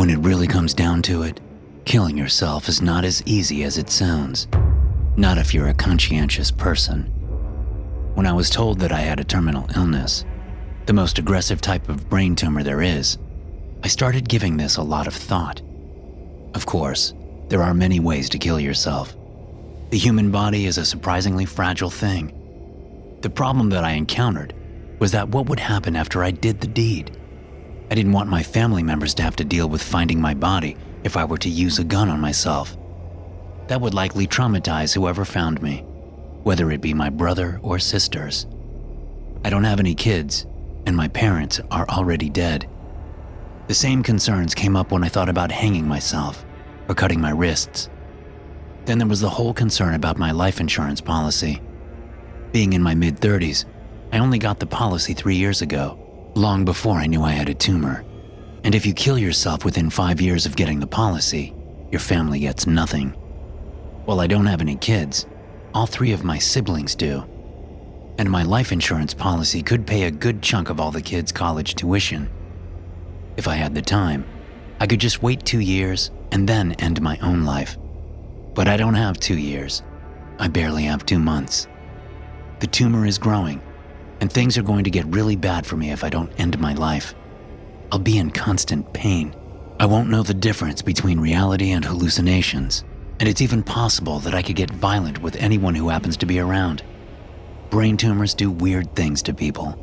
When it really comes down to it, killing yourself is not as easy as it sounds. Not if you're a conscientious person. When I was told that I had a terminal illness, the most aggressive type of brain tumor there is, I started giving this a lot of thought. Of course, there are many ways to kill yourself. The human body is a surprisingly fragile thing. The problem that I encountered was that what would happen after I did the deed? I didn't want my family members to have to deal with finding my body if I were to use a gun on myself. That would likely traumatize whoever found me, whether it be my brother or sisters. I don't have any kids, and my parents are already dead. The same concerns came up when I thought about hanging myself or cutting my wrists. Then there was the whole concern about my life insurance policy. Being in my mid-30s, I only got the policy 3 years ago, long before I knew I had a tumor. And if you kill yourself within 5 years of getting the policy, your family gets nothing. While I don't have any kids, all 3 of my siblings do. And my life insurance policy could pay a good chunk of all the kids' college tuition. If I had the time, I could just wait 2 years and then end my own life. But I don't have 2 years. I barely have 2 months. The tumor is growing, and things are going to get really bad for me if I don't end my life. I'll be in constant pain. I won't know the difference between reality and hallucinations, and it's even possible that I could get violent with anyone who happens to be around. Brain tumors do weird things to people.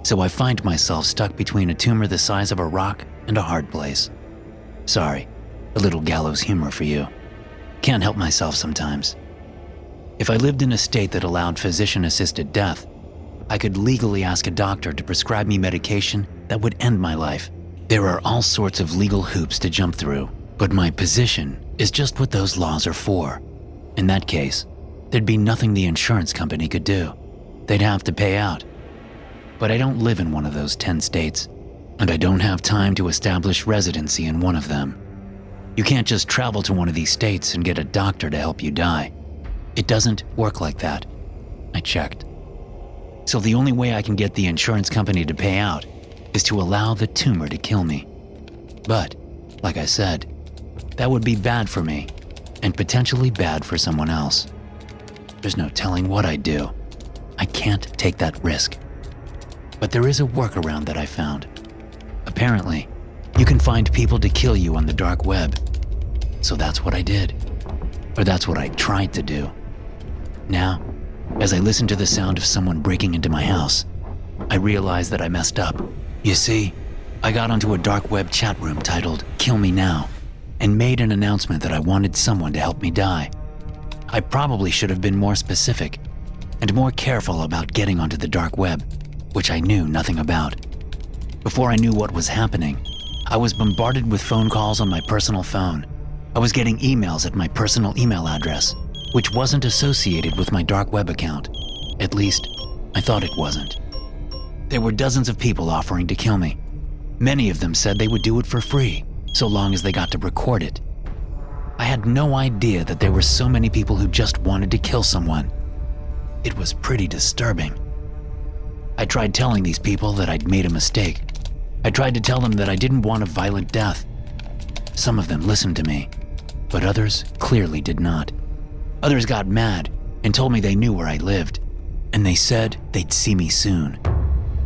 So I find myself stuck between a tumor the size of a rock and a hard place. Sorry, a little gallows humor for you. Can't help myself sometimes. If I lived in a state that allowed physician-assisted death, I could legally ask a doctor to prescribe me medication that would end my life. There are all sorts of legal hoops to jump through, but my position is just what those laws are for. In that case, there'd be nothing the insurance company could do. They'd have to pay out. But I don't live in one of those 10 states, and I don't have time to establish residency in one of them. You can't just travel to one of these states and get a doctor to help you die. It doesn't work like that. I checked. So the only way I can get the insurance company to pay out is to allow the tumor to kill me. But, like I said, that would be bad for me and potentially bad for someone else. There's no telling what I'd do. I can't take that risk. But there is a workaround that I found. Apparently, you can find people to kill you on the dark web. So that's what I did. Or that's what I tried to do. Now, as I listen to the sound of someone breaking into my house, I realize that I messed up. You see, I got onto a dark web chat room titled "Kill Me Now" and made an announcement that I wanted someone to help me die. I probably should have been more specific and more careful about getting onto the dark web, which I knew nothing about. Before I knew what was happening, I was bombarded with phone calls on my personal phone. I was getting emails at my personal email address, which wasn't associated with my dark web account. At least, I thought it wasn't. There were dozens of people offering to kill me. Many of them said they would do it for free, so long as they got to record it. I had no idea that there were so many people who just wanted to kill someone. It was pretty disturbing. I tried telling these people that I'd made a mistake. I tried to tell them that I didn't want a violent death. Some of them listened to me, but others clearly did not. Others got mad and told me they knew where I lived, and they said they'd see me soon.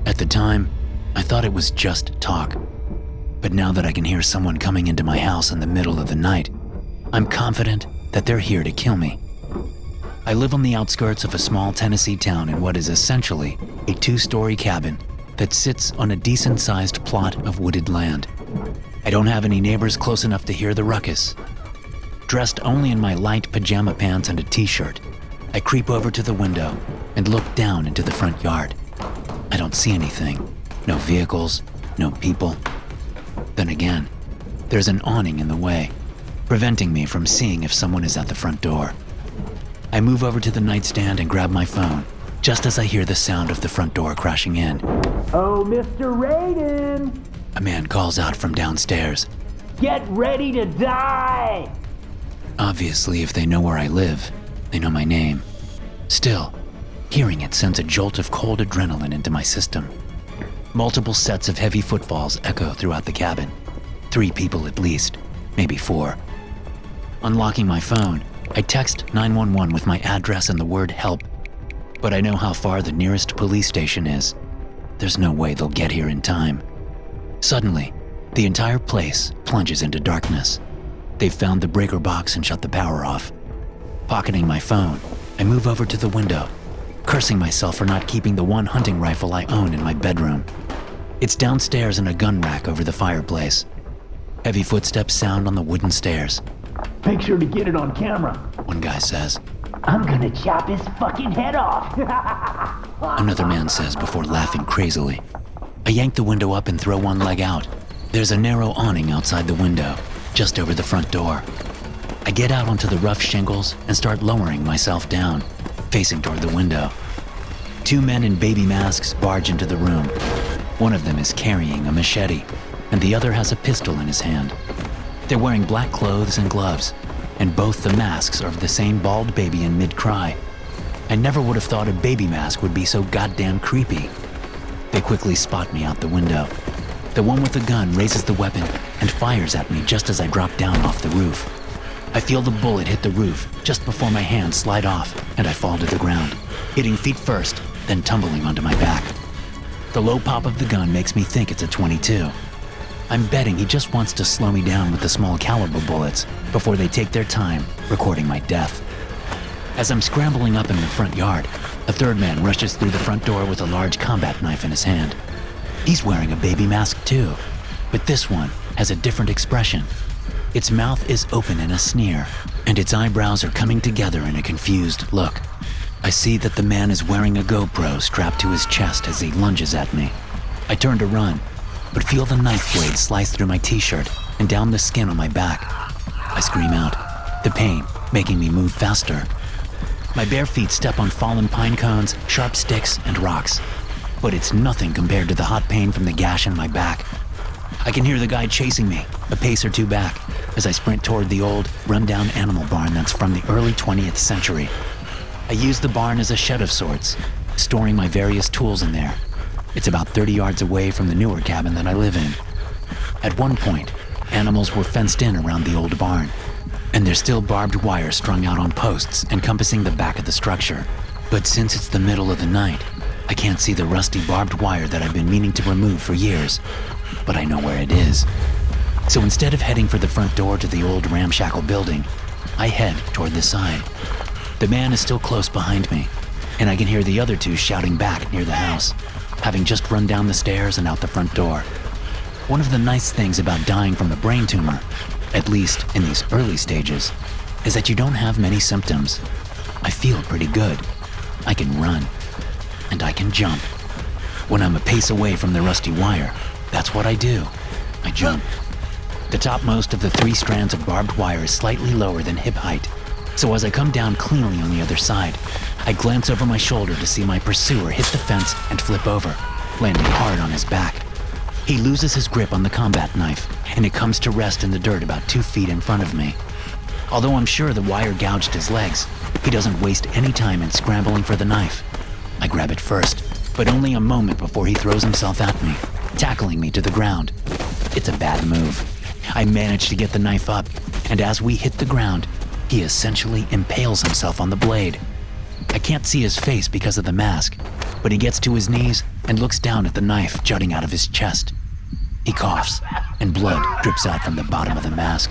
At the time, I thought it was just talk. But now that I can hear someone coming into my house in the middle of the night, I'm confident that they're here to kill me. I live on the outskirts of a small Tennessee town in what is essentially a 2-story cabin that sits on a decent-sized plot of wooded land. I don't have any neighbors close enough to hear the ruckus. Dressed only in my light pajama pants and a t-shirt, I creep over to the window and look down into the front yard. I don't see anything. No vehicles, no people. Then again, there's an awning in the way, preventing me from seeing if someone is at the front door. I move over to the nightstand and grab my phone, just as I hear the sound of the front door crashing in. "Oh, Mr. Raiden!" A man calls out from downstairs. "Get ready to die!" Obviously, if they know where I live, they know my name. Still, hearing it sends a jolt of cold adrenaline into my system. Multiple sets of heavy footfalls echo throughout the cabin. 3 people at least, maybe 4. Unlocking my phone, I text 911 with my address and the word help, but I know how far the nearest police station is. There's no way they'll get here in time. Suddenly, the entire place plunges into darkness. They've found the breaker box and shut the power off. Pocketing my phone, I move over to the window, cursing myself for not keeping the one hunting rifle I own in my bedroom. It's downstairs in a gun rack over the fireplace. Heavy footsteps sound on the wooden stairs. Make sure to get it on camera. One guy says. I'm gonna chop his fucking head off. Another man says before laughing crazily. I yank the window up and throw one leg out. There's a narrow awning outside the window, just over the front door. I get out onto the rough shingles and start lowering myself down, facing toward the window. 2 men in baby masks barge into the room. One of them is carrying a machete, and the other has a pistol in his hand. They're wearing black clothes and gloves, and both the masks are of the same bald baby in mid-cry. I never would have thought a baby mask would be so goddamn creepy. They quickly spot me out the window. The one with the gun raises the weapon and fires at me just as I drop down off the roof. I feel the bullet hit the roof just before my hands slide off and I fall to the ground, hitting feet first, then tumbling onto my back. The low pop of the gun makes me think it's a .22. I'm betting he just wants to slow me down with the small caliber bullets before they take their time recording my death. As I'm scrambling up in the front yard, a third man rushes through the front door with a large combat knife in his hand. He's wearing a baby mask too, but this one has a different expression. Its mouth is open in a sneer, and its eyebrows are coming together in a confused look. I see that the man is wearing a GoPro strapped to his chest as he lunges at me. I turn to run, but feel the knife blade slice through my t-shirt and down the skin on my back. I scream out, the pain making me move faster. My bare feet step on fallen pine cones, sharp sticks, and rocks, but it's nothing compared to the hot pain from the gash in my back. I can hear the guy chasing me, a pace or 2 back, as I sprint toward the old, run-down animal barn that's from the early 20th century. I use the barn as a shed of sorts, storing my various tools in there. It's about 30 yards away from the newer cabin that I live in. At one point, animals were fenced in around the old barn, and there's still barbed wire strung out on posts encompassing the back of the structure. But since it's the middle of the night, I can't see the rusty barbed wire that I've been meaning to remove for years, but I know where it is. So instead of heading for the front door to the old ramshackle building, I head toward the side. The man is still close behind me, and I can hear the other 2 shouting back near the house, having just run down the stairs and out the front door. One of the nice things about dying from a brain tumor, at least in these early stages, is that you don't have many symptoms. I feel pretty good. I can run, and I can jump. When I'm a pace away from the rusty wire, that's what I do. I jump. The topmost of the 3 strands of barbed wire is slightly lower than hip height, so as I come down cleanly on the other side, I glance over my shoulder to see my pursuer hit the fence and flip over, landing hard on his back. He loses his grip on the combat knife, and it comes to rest in the dirt about 2 feet in front of me. Although I'm sure the wire gouged his legs, he doesn't waste any time in scrambling for the knife. I grab it first, but only a moment before he throws himself at me, tackling me to the ground. It's a bad move. I manage to get the knife up, and as we hit the ground, he essentially impales himself on the blade. I can't see his face because of the mask, but he gets to his knees and looks down at the knife jutting out of his chest. He coughs, and blood drips out from the bottom of the mask.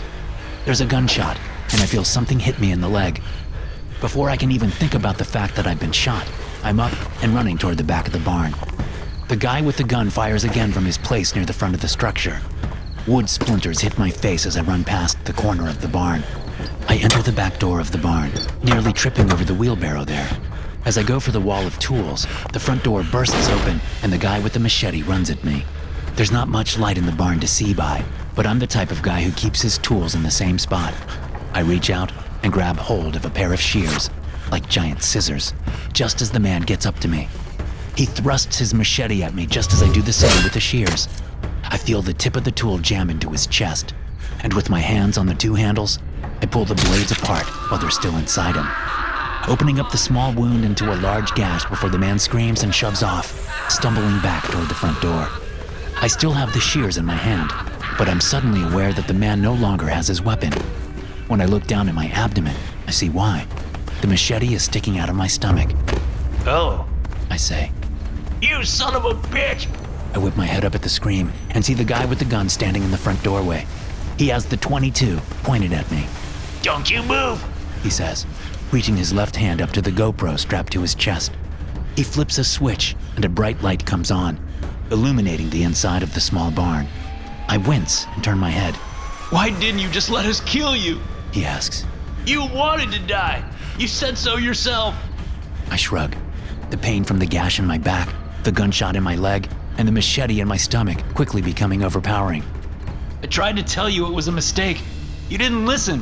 There's a gunshot, and I feel something hit me in the leg. Before I can even think about the fact that I've been shot, I'm up and running toward the back of the barn. The guy with the gun fires again from his place near the front of the structure. Wood splinters hit my face as I run past the corner of the barn. I enter the back door of the barn, nearly tripping over the wheelbarrow there. As I go for the wall of tools, the front door bursts open and the guy with the machete runs at me. There's not much light in the barn to see by, but I'm the type of guy who keeps his tools in the same spot. I reach out and grab hold of a pair of shears, like giant scissors, just as the man gets up to me. He thrusts his machete at me just as I do the same with the shears. I feel the tip of the tool jam into his chest, and with my hands on the 2 handles, I pull the blades apart while they're still inside him, opening up the small wound into a large gash before the man screams and shoves off, stumbling back toward the front door. I still have the shears in my hand, but I'm suddenly aware that the man no longer has his weapon. When I look down at my abdomen, I see why. The machete is sticking out of my stomach. Oh, I say. you son of a bitch! I whip my head up at the scream and see the guy with the gun standing in the front doorway. He has the .22 pointed at me. Don't you move! He says, reaching his left hand up to the GoPro strapped to his chest. He flips a switch and a bright light comes on, illuminating the inside of the small barn. I wince and turn my head. Why didn't you just let us kill you? He asks. You wanted to die. You said so yourself. I shrug. The pain from the gash in my back, the gunshot in my leg, and the machete in my stomach quickly becoming overpowering. I tried to tell you it was a mistake. You didn't listen.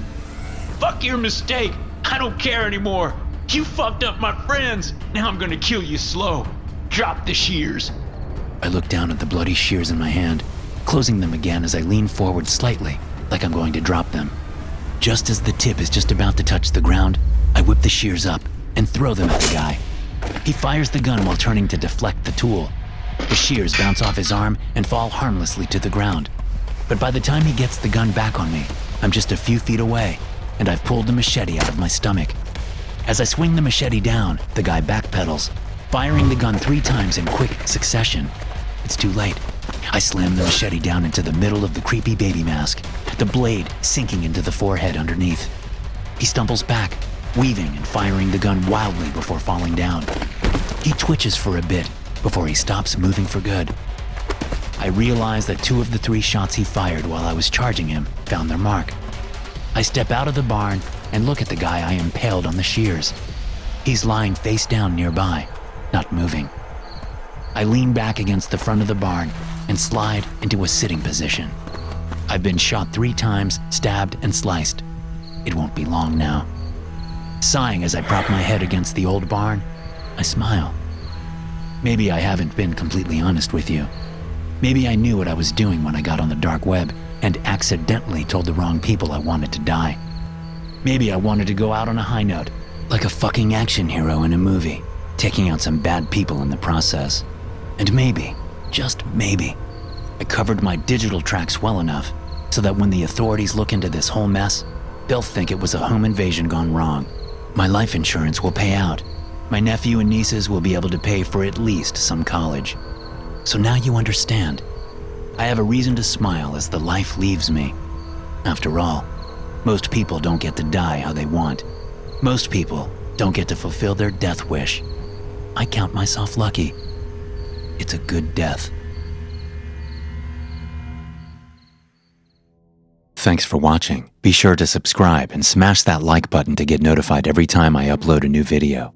Fuck your mistake. I don't care anymore. You fucked up my friends. Now I'm gonna kill you slow. Drop the shears. I look down at the bloody shears in my hand, closing them again as I lean forward slightly, like I'm going to drop them. Just as the tip is just about to touch the ground, I whip the shears up and throw them at the guy. He fires the gun while turning to deflect the tool. The shears bounce off his arm and fall harmlessly to the ground. But by the time he gets the gun back on me, I'm just a few feet away, and I've pulled the machete out of my stomach. As I swing the machete down, the guy backpedals, firing the gun 3 times in quick succession. It's too late. I slam the machete down into the middle of the creepy baby mask, the blade sinking into the forehead underneath. He stumbles back, weaving and firing the gun wildly before falling down. He twitches for a bit before he stops moving for good. I realize that 2 of the 3 shots he fired while I was charging him found their mark. I step out of the barn and look at the guy I impaled on the shears. He's lying face down nearby, not moving. I lean back against the front of the barn and slide into a sitting position. I've been shot 3 times, stabbed and sliced. It won't be long now. Sighing as I prop my head against the old barn, I smile. Maybe I haven't been completely honest with you. Maybe I knew what I was doing when I got on the dark web and accidentally told the wrong people I wanted to die. Maybe I wanted to go out on a high note, like a fucking action hero in a movie, taking out some bad people in the process. And maybe, just maybe, I covered my digital tracks well enough so that when the authorities look into this whole mess, they'll think it was a home invasion gone wrong. My life insurance will pay out. My nephew and nieces will be able to pay for at least some college. So now you understand. I have a reason to smile as the life leaves me. After all, most people don't get to die how they want. Most people don't get to fulfill their death wish. I count myself lucky. It's a good death. Thanks for watching. Be sure to subscribe and smash that like button to get notified every time I upload a new video.